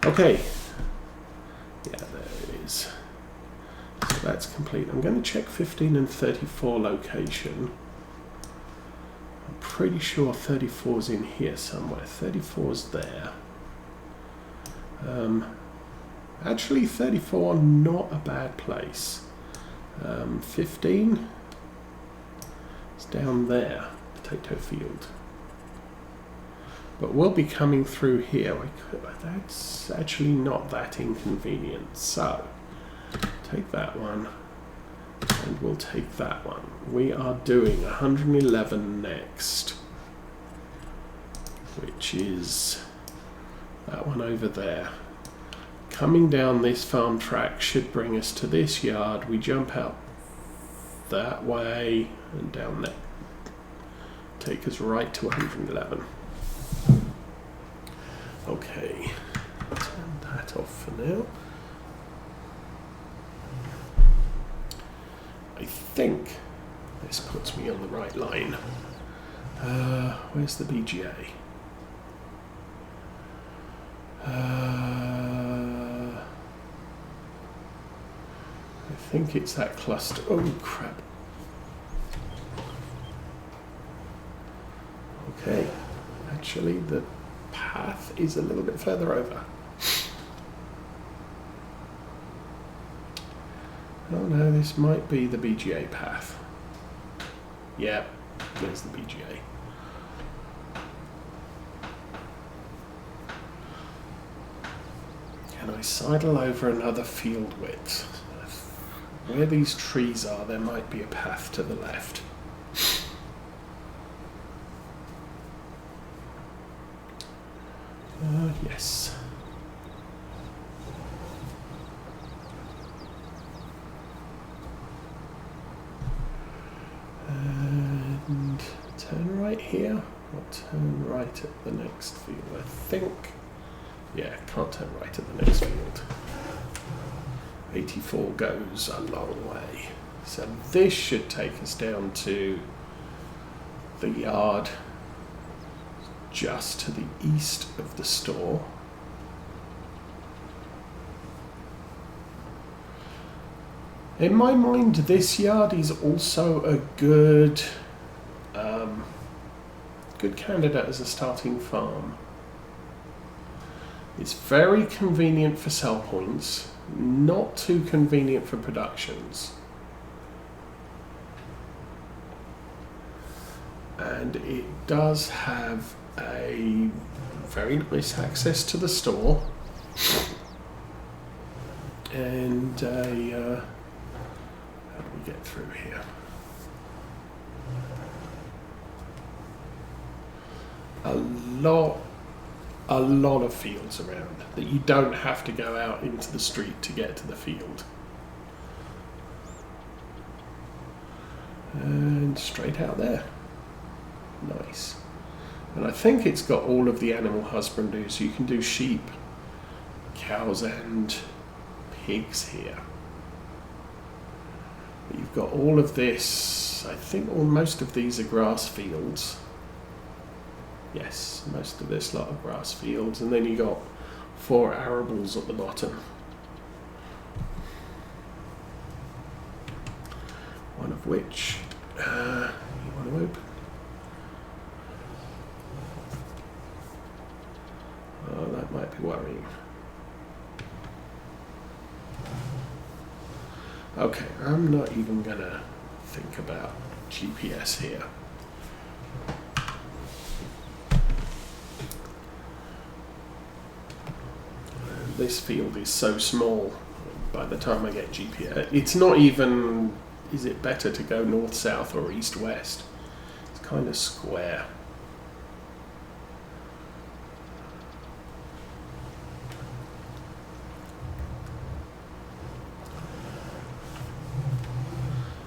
Okay. Yeah, there it is. So that's complete. I'm going to check 15 and 34 location. I'm pretty sure 34 is in here somewhere. 34 is there. Actually, 34, not a bad place. 15 is down there, potato field. But we'll be coming through here. That's actually not that inconvenient. So, take that one, and we'll take that one. We are doing 111 next, which is that one over there. Coming down this farm track should bring us to this yard. We jump out that way and down there. Take us right to 111. Okay, turn that off for now. I think this puts me on the right line. Where's the BGA? I think it's that cluster. Oh crap. Okay, actually the path is a little bit further over. Oh no, this might be the BGA path. Yep, there's the BGA. Can I sidle over another field width? Where these trees are, there might be a path to the left. Yes. And turn right here, or turn right at the next field, I think. Yeah, can't turn right at the next field. 84 goes a long way. So this should take us down to the yard just to the east of the store. In my mind, this yard is also a good candidate as a starting farm. It's very convenient for sell points, not too convenient for productions. And it does have a very nice access to the store and how do we get through here? A lot of fields around that you don't have to go out into the street to get to the field. And straight out there. Nice. And I think it's got all of the animal husbandry, so you can do sheep, cows and pigs here. But you've got all of this. I think most of these are grass fields. Yes, most of this lot of grass fields, and then you got 4 arables at the bottom. One of which you want to open. Oh, that might be worrying. Okay, I'm not even gonna think about GPS here. This field is so small by the time I get GPS. It's not even, is it better to go north-south or east-west? It's kind of square.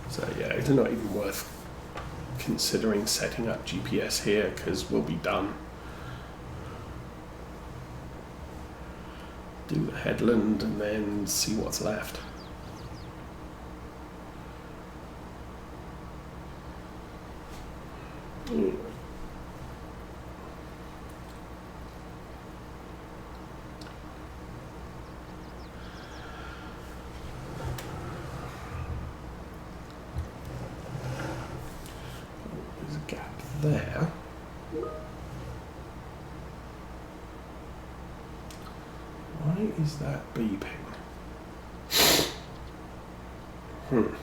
So yeah, it's not even worth considering setting up GPS here because we'll be done. Do the headland and then see what's left. there. Why is that beeping? Excuse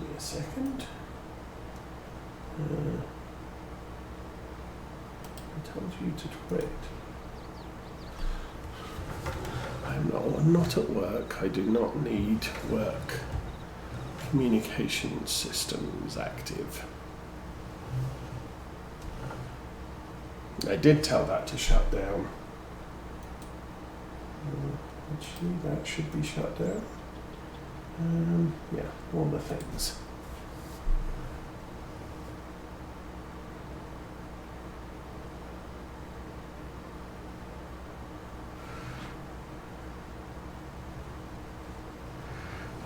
me a second. I told you to quit. I'm not at work. I do not need work. Communication systems active. I did tell that to shut down. Actually, that should be shut down. Yeah, all the things.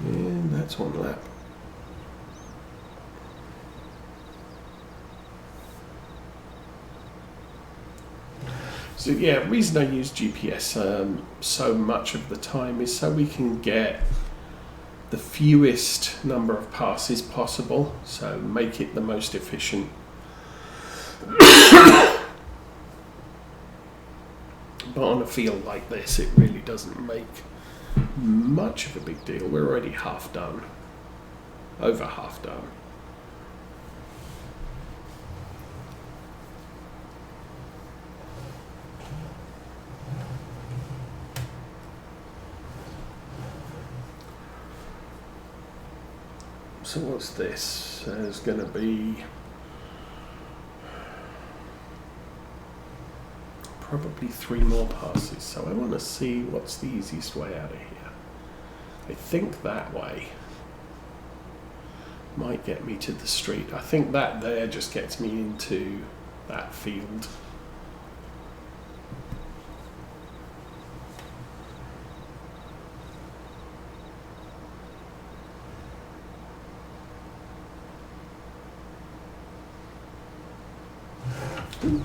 And that's one lap. So yeah, the reason I use GPS so much of the time is so we can get the fewest number of passes possible, so make it the most efficient. But on a field like this, it really doesn't make much of a big deal. We're already half done, over half done. So what's this? There's going to be probably 3 more passes, so I want to see what's the easiest way out of here. I think that way might get me to the street. I think that there just gets me into that field. Ooh.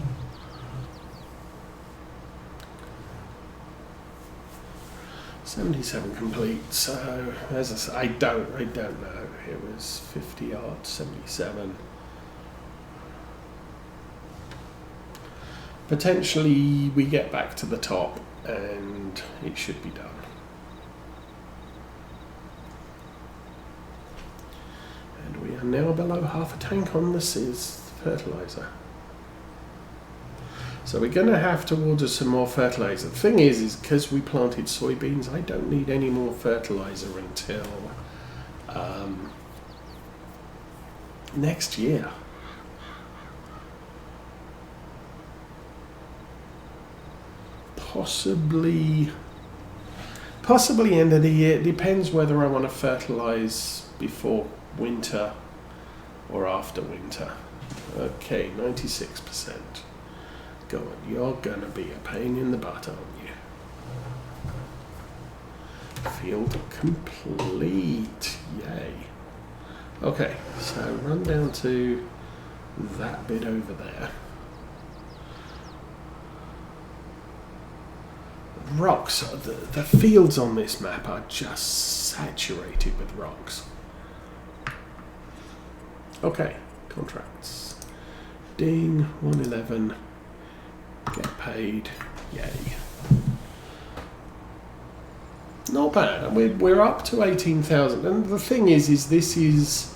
77 complete, so as I say, I don't know. It was 50 yards, 77. Potentially we get back to the top and it should be done. And we are now below half a tank on this is fertilizer. So we're going to have to order some more fertilizer. The thing is because we planted soybeans, I don't need any more fertilizer until next year. Possibly end of the year. It depends whether I want to fertilize before winter or after winter. Okay, 96%. Go on, you're gonna be a pain in the butt, aren't you? Field complete, yay. Okay, so run down to that bit over there. Rocks, the fields on this map are just saturated with rocks. Okay, contracts. Ding, 111. Get paid, yay. Not bad. We're up to 18,000, and the thing is this is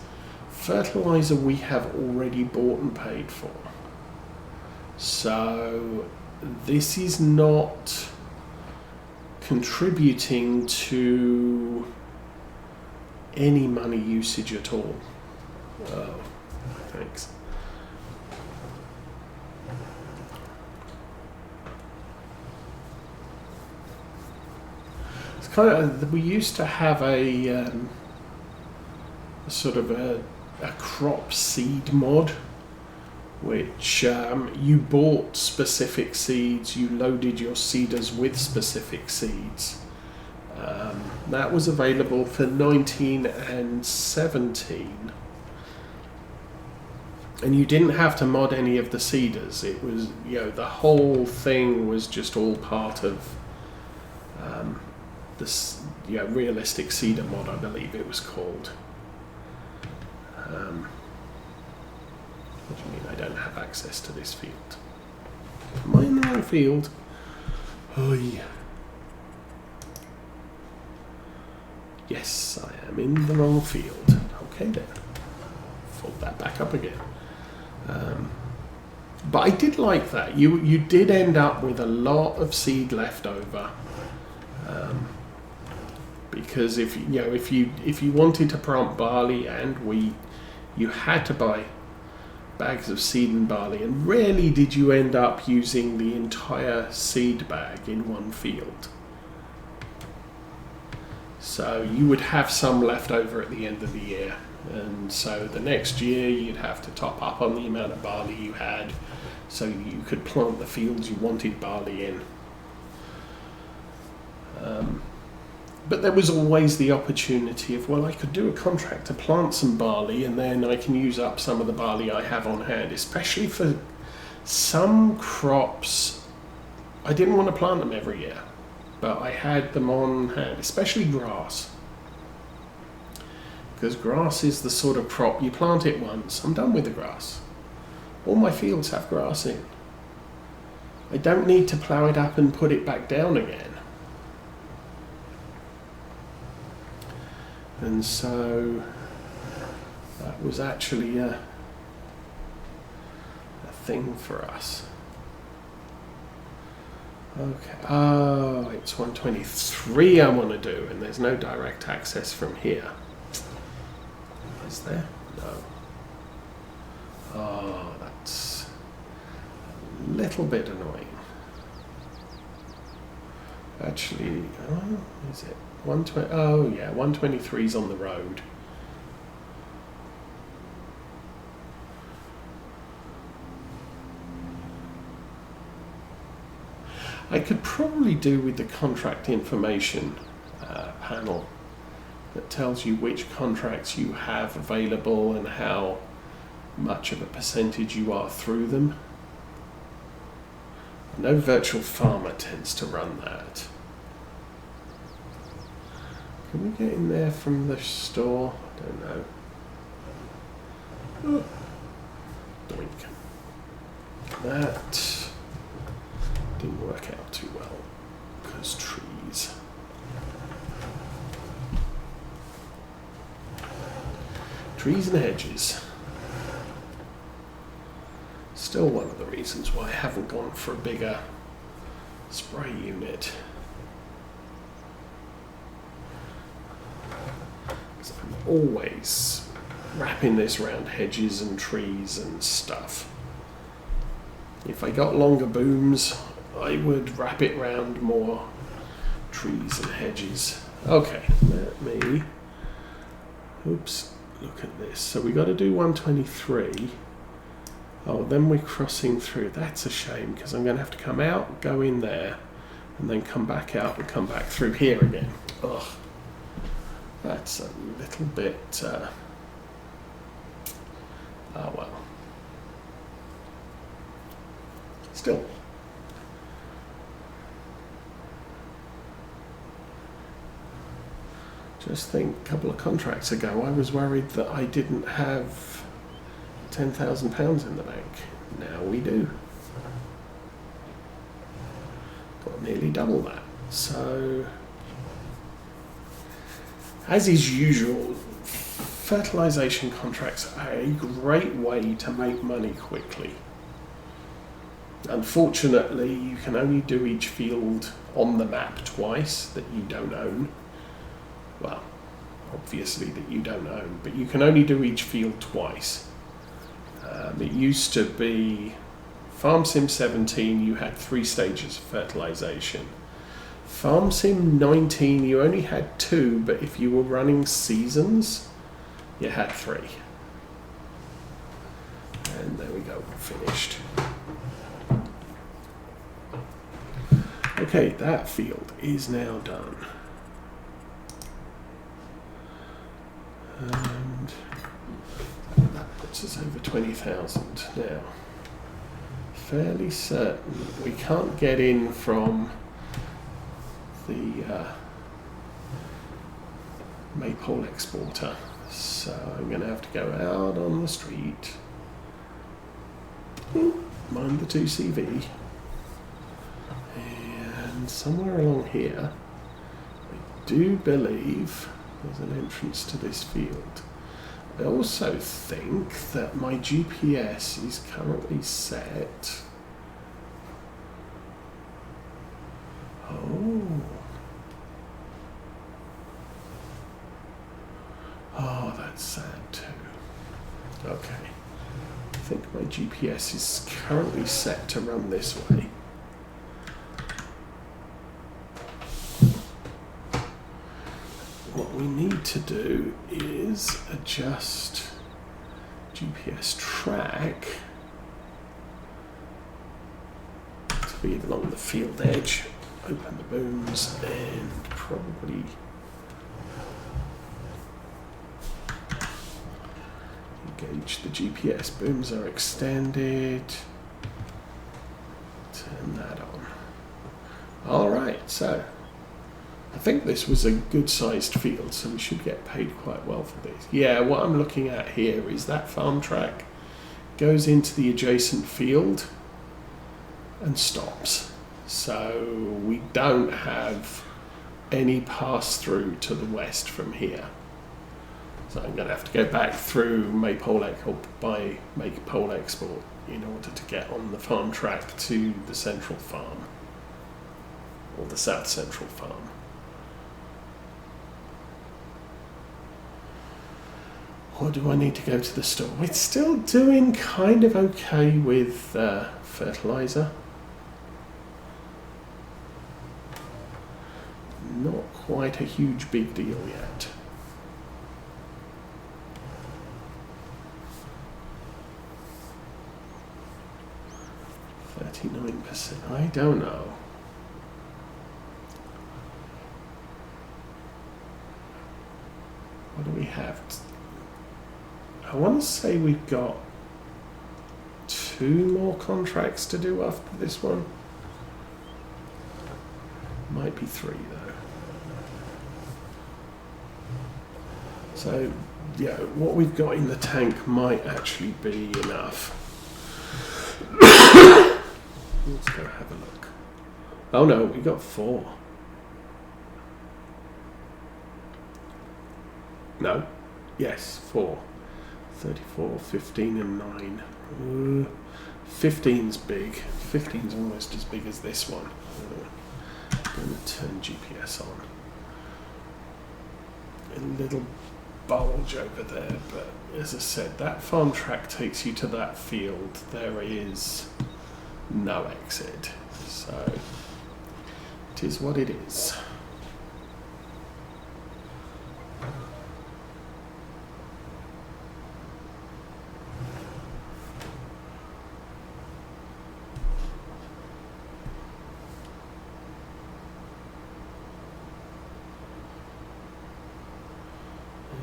fertilizer we have already bought and paid for. So this is not contributing to any money usage at all. Oh, thanks. We used to have a sort of a crop seed mod, which you bought specific seeds, you loaded your seeders with specific seeds. That was available for 19 and 17. And you didn't have to mod any of the seeders. It was, the whole thing was just all part of this, realistic seeder mod, I believe it was called. What do you mean I don't have access to this field? Am I in the wrong field? Oh yeah. Yes, I am in the wrong field. Okay then. Fold that back up again. But I did like that. You did end up with a lot of seed left over. Because if you wanted to plant barley and wheat, you had to buy bags of seed and barley, and rarely did you end up using the entire seed bag in one field. So you would have some left over at the end of the year, and so the next year you'd have to top up on the amount of barley you had so you could plant the fields you wanted barley in. But there was always the opportunity of, well, I could do a contract to plant some barley and then I can use up some of the barley I have on hand, especially for some crops. I didn't want to plant them every year, but I had them on hand, especially grass. Because grass is the sort of crop, you plant it once, I'm done with the grass. All my fields have grass in. I don't need to plough it up and put it back down again. And so that was actually a thing for us. Okay, oh, it's 123 I want to do, and there's no direct access from here. Is there? No. Oh, that's a little bit annoying. Actually, oh, is it? 120, oh yeah, 123 is on the road. I could probably do with the contract information panel that tells you which contracts you have available and how much of a percentage you are through them. No virtual farmer tends to run that. Can we get in there from the store? I don't know. Oh. Doink. That didn't work out too well because trees. Trees and hedges. Still one of the reasons why I haven't gone for a bigger spray unit. I'm always wrapping this around hedges and trees and stuff. If I got longer booms, I would wrap it around more trees and hedges. Okay, let me, oops, look at this. So we got to do 123. Oh, then we're crossing through. That's a shame because I'm going to have to come out, go in there, and then come back out and come back through here again. Ugh. That's a little bit, oh well. Still. Just think, a couple of contracts ago, I was worried that I didn't have £10,000 in the bank. Now we do. Got nearly double that. So, as is usual, fertilization contracts are a great way to make money quickly. Unfortunately, you can only do each field on the map twice that you don't own. Well, obviously that you don't own, but you can only do each field twice. It used to be Farm Sim 17, you had 3 stages of fertilization. Farm Sim 19, you only had 2, but if you were running seasons, you had 3. And there we go, finished. Okay, that field is now done. And that puts us over 20,000 now. Fairly certain we can't get in from the Maypole exporter, so I'm going to have to go out on the street Mind the 2CV. And somewhere along here, I do believe there's an entrance to this field. I also think that my GPS is currently set. Oh, that's sad too. Okay. I think my GPS is currently set to run this way. What we need to do is adjust GPS track to be along the field edge. Open the booms and probably engage the GPS. Booms are extended. Turn that on. Alright, so I think this was a good sized field, so we should get paid quite well for this. Yeah, what I'm looking at here is that farm track goes into the adjacent field and stops. So we don't have any pass through to the west from here. So I'm going to have to go back through Maypole or by Maypole Export in order to get on the farm track to the central farm or the south central farm. Or do I need to go to the store? It's still doing kind of okay with fertilizer. Not quite a huge big deal yet. %. I don't know. What do we have? I want to say we've got 2 more contracts to do after this one. Might be 3 though. So, yeah, what we've got in the tank might actually be enough. Let's go have a look. Oh no, we got 4. No. Yes, 4. 34, 15 and 9. 15's big. 15's almost as big as this one. I'm going to turn GPS on. A little bulge over there, but as I said, that farm track takes you to that field. There is no exit. So it is what it is.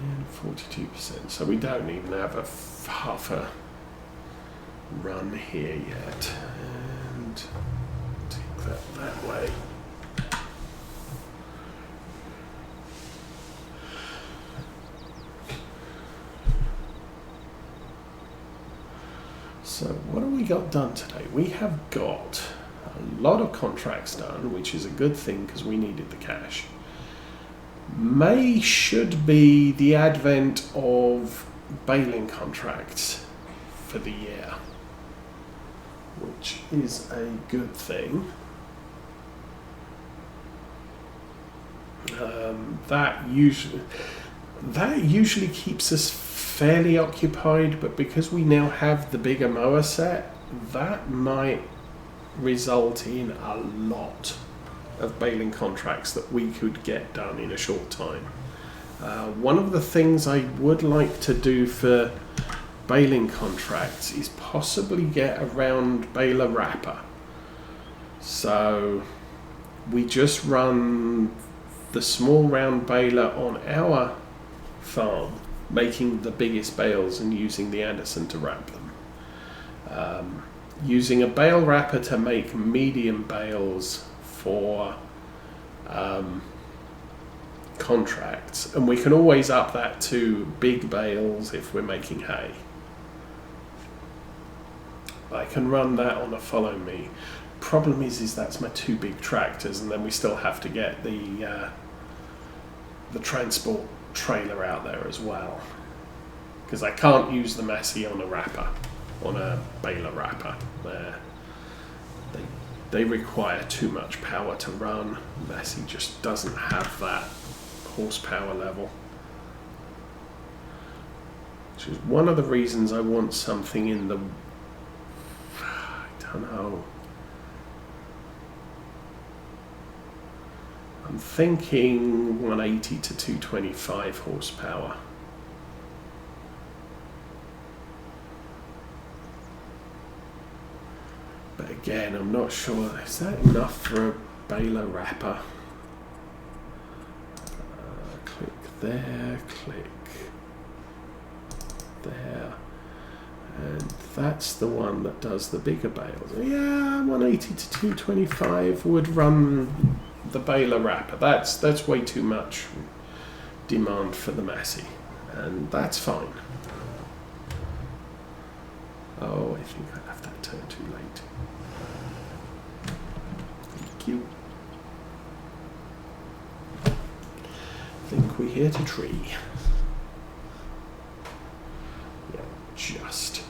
And 42%. So we don't even have half a run here yet. And take that way. So what have we got done today? We have got a lot of contracts done, which is a good thing because we needed the cash. May should be the advent of baling contracts for the year, which is a good thing. That usually keeps us fairly occupied, but because we now have the bigger mower set, that might result in a lot of baling contracts that we could get done in a short time. One of the things I would like to do for baling contracts is possibly get a round baler wrapper. So we just run the small round baler on our farm, making the biggest bales and using the Anderson to wrap them. Using a bale wrapper to make medium bales for contracts, and we can always up that to big bales if we're making hay. I can run that on a follow me. Problem is that's my 2 big tractors, and then we still have to get the transport trailer out there as well, because I can't use the Massey on a wrapper, on a baler wrapper. They require too much power to run. Massey just doesn't have that horsepower level, which is one of the reasons I want something in the, I don't know, I'm thinking 180 to 225 horsepower. But again, I'm not sure, is that enough for a baler wrapper? Click there, click there, and that's the one that does the bigger bales. Yeah, 180 to 225 would run the baler wrapper. That's way too much demand for the Massey, and that's fine. Oh, I think I left that turn too late. Thank you. I think we hit a tree. Yeah, just.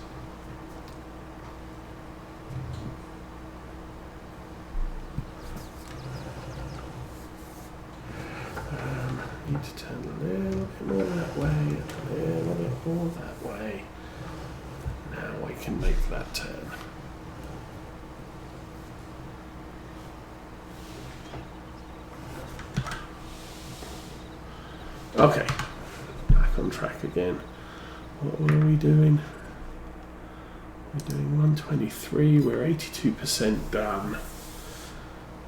Need to turn a little bit more that way, and a little bit more that way. Now I can make that turn. Okay, back on track again. What were we doing? We're doing 123, we're 82% done.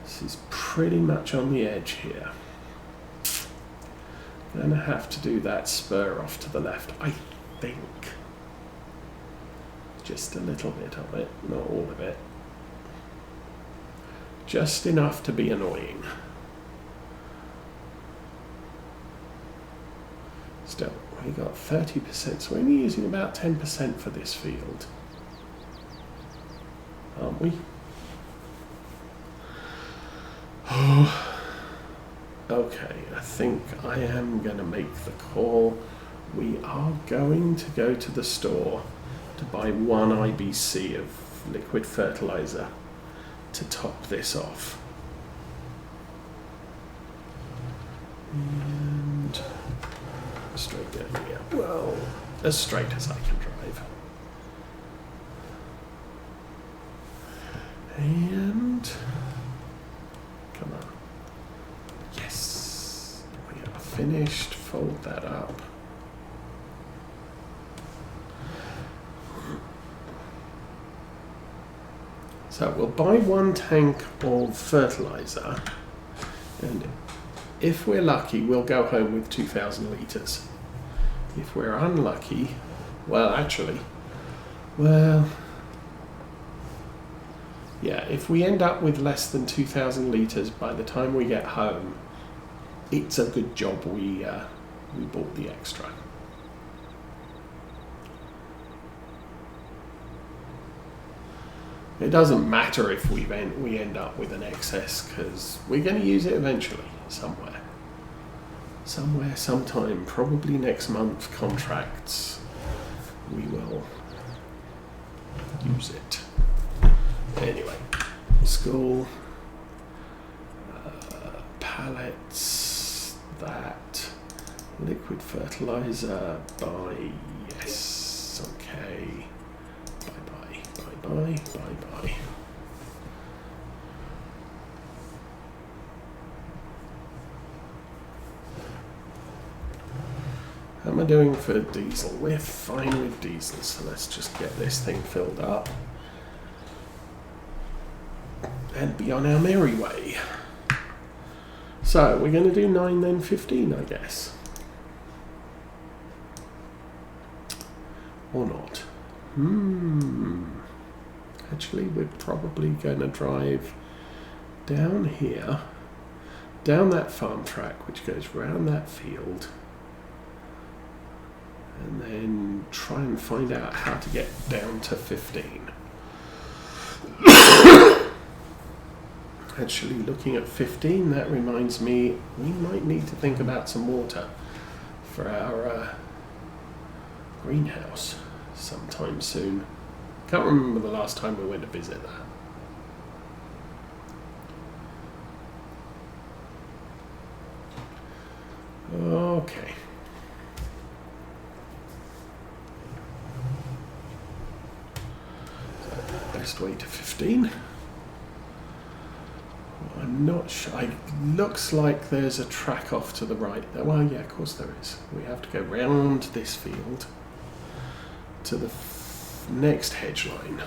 This is pretty much on the edge here. Gonna have to do that spur off to the left, I think. Just a little bit of it, not all of it. Just enough to be annoying. Still, we got 30%, so we're only using about 10% for this field, aren't we? Oh. Okay, I think I am going to make the call. We are going to go to the store to buy 1 IBC of liquid fertilizer to top this off. And straight down here. Well, as straight as I can drive. And come on. Yes, we are finished. Fold that up. So we'll buy 1 tank of fertilizer, and if we're lucky, we'll go home with 2,000 litres. If we're unlucky, well, actually, well, yeah, if we end up with less than 2,000 litres by the time we get home, it's a good job we bought the extra. It doesn't matter if we end up with an excess, because we're going to use it eventually, somewhere. Somewhere, sometime, probably next month, contracts, we will use it. Anyway, school, pallets, that, liquid fertilizer, buy, yes, okay, bye. How am I doing for diesel? We're fine with diesel, so let's just get this thing filled up and be on our merry way. So we're going to do 9 then 15, I guess. Or not. Actually, we're probably going to drive down here, down that farm track, which goes round that field, and then try and find out how to get down to 15. Actually, looking at 15, that reminds me we might need to think about some water for our greenhouse sometime soon. Can't remember the last time we went to visit that. Okay. So best way to 15. I'm not sure. It looks like there's a track off to the right there. Well, yeah, of course there is. We have to go round this field to the next hedge line.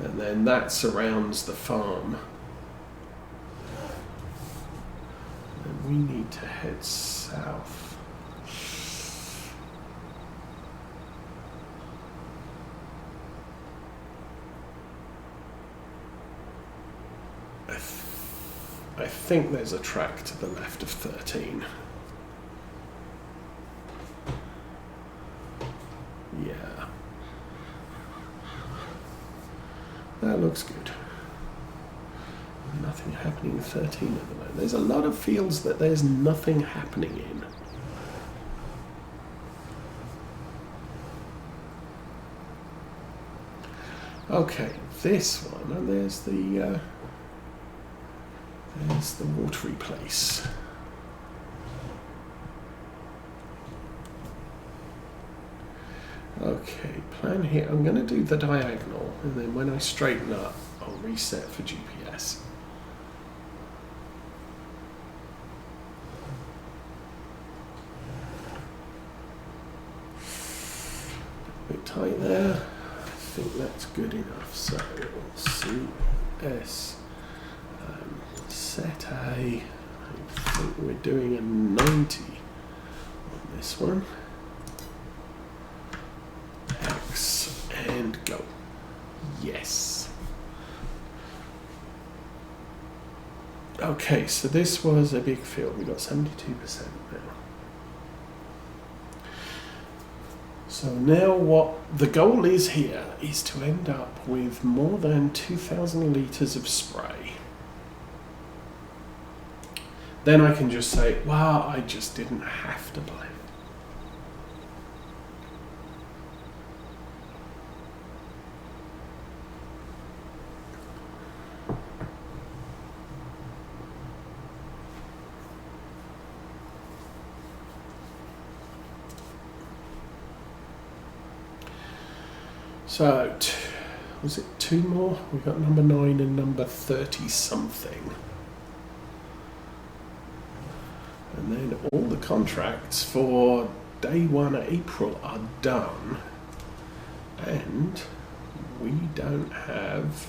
And then that surrounds the farm. And we need to head south. I think there's a track to the left of 13. Yeah. That looks good. Nothing happening in 13 at the moment. There's a lot of fields that there's nothing happening in. Okay, this one, and there's the watery place. Okay, plan here. I'm going to do the diagonal, and then when I straighten up, I'll reset for GPS. A bit tight there. I think that's good enough. So CS. Set A, I think we're doing a 90 on this one. X and go. Yes. Okay, so this was a big field. We got 72% now. So now what the goal is here is to end up with more than 2,000 litres of spray. Then I can just say, wow, I just didn't have to blend. So, was it two more? We've got number 9 and number 30 something. And then all the contracts for day 1 of April are done. And we don't have